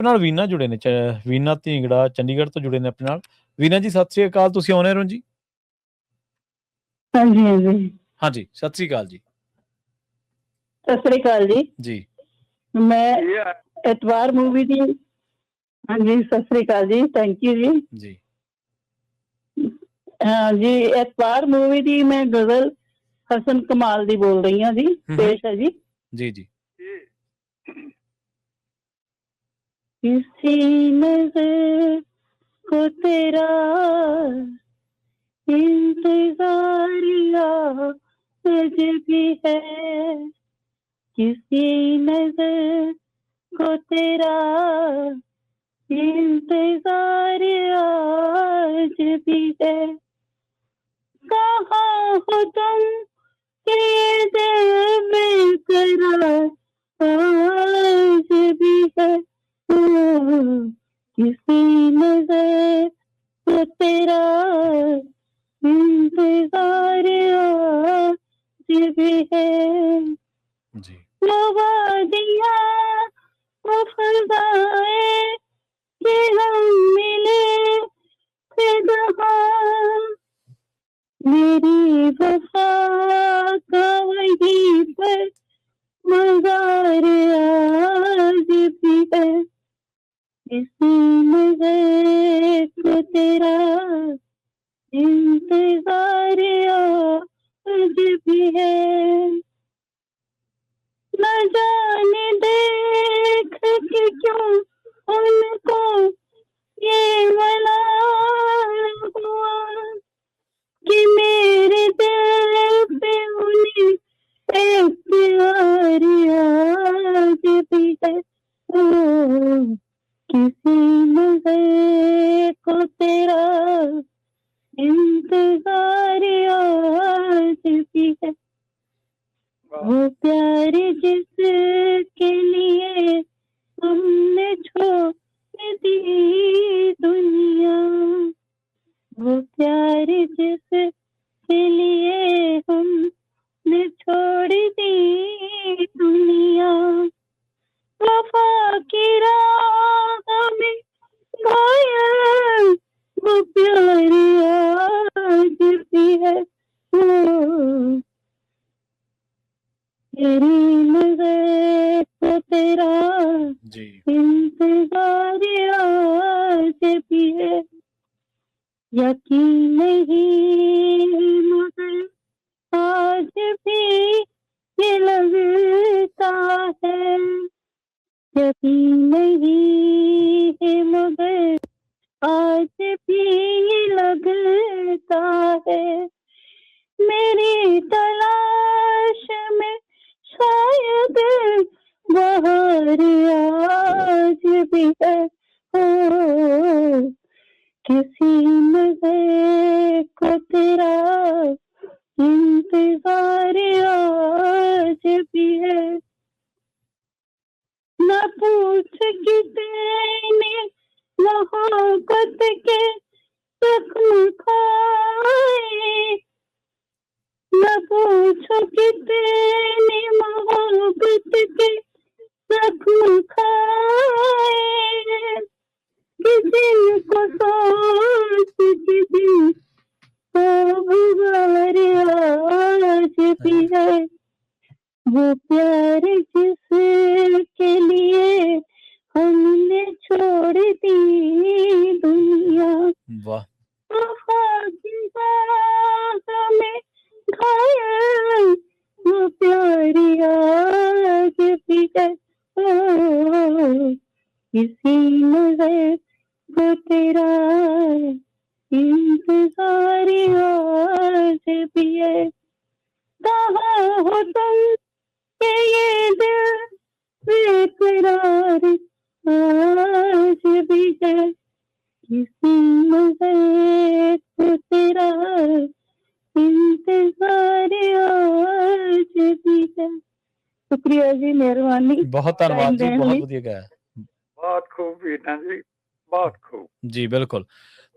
ਨਾਲ ਵੀਨਾ ਜੁੜੇ ਨੇ ਵੀਨਾ ਢੀਂਗੜਾ ਚੰਡੀਗੜ੍ਹ ਤੋਂ ਜੁੜੇ ਨੇ ਆਪਣੇ ਨਾਲ। ਵੀਨਾ ਜੀ ਸਤਿ ਸ੍ਰੀ ਅਕਾਲ, ਤੁਸੀਂ ਆਉਣੇ ਹੋ ਜੀ? ਹਾਂਜੀ ਹਾਂਜੀ ਹਾਂਜੀ, ਸਤਿ ਸ੍ਰੀ ਅਕਾਲ ਜੀ। ਸਤਿ ਸ੍ਰੀ ਅਕਾਲ ਜੀ। ਜੀ ਮੈਂ ਐਤਵਾਰ मूवी ਦੀ ਹਾਂਜੀ ਸਤਿ ਸ੍ਰੀ ਅਕਾਲ ਜੀ, ਥੈਂक यू जी। ਜੀ हाँ जी, एतवार मूवी दी मैं गजल हसन कमाल दी बोल रही हूँ जी, पेश है जी। जी जी किसी नजर को तेरा इंतजार आज भी है, किसी नजर को तेरा इंतजार आज भी है। कहाँ हो तुम ये दिल में करार आज भी है, किसी नजर को तेरा इंतजार आज भी है। जी वो वादियाँ वो फज़ाएं कि हम मिले थे जहाँ, मेरी वफा का वहीं पर मज़ार आज भी है, किसी नज़र को तेरा इंतजार आज भी है। न जाने देख के क्यों उनको ये मलाल हुआ कि मेरे दिल पे उन्हें एक प्यार आज भी है। ओ, किसी नजर को तेरा इंतजार आज भी है। वो प्यार जिसके लिए हमने छोड़ दी दुनिया, वो प्यार जिसके लिए हमने छोड़ दी दुनिया, वफा की राह में घायल वो प्यार आज भी है। तेरी नजर को तेरा जी इंतजार आज भी है। यकीन नहीं मगर आज भी ये लगता है, यकीन नहीं है मगर आज भी ये लगता है, मेरी तलाश में शायद बहार आज भी है। ओ, किसी नजर को तेरा इंतजार आज भी है। न पूछ कितने मोहब्बत के जख्म खाए, न पूछो कितने मोहब्बत के जख्म खाए, किसी को सोच किसी को गुजार आज भी है। वो प्यार जिसके लिए हमने छोड़ दी दुनिया, वाह वफा की राह में घायल वो प्यार आज भी है। ओ, किसी नजर को तेरा इंतजार आज भी है। कहाँ हो तुम कि ये दिल बेकरार आज भी है, किसी नजर को तेरा इंतजार आज भी है। शुक्रिया जी, मेहरबानी। बहुत धन्यवाद जी, देने बहुत ਲਈ। ਵਧੀਆ ਗਾਇਆ। बहुत खूब वीना जी, बहुत खूब। जी बिल्कुल।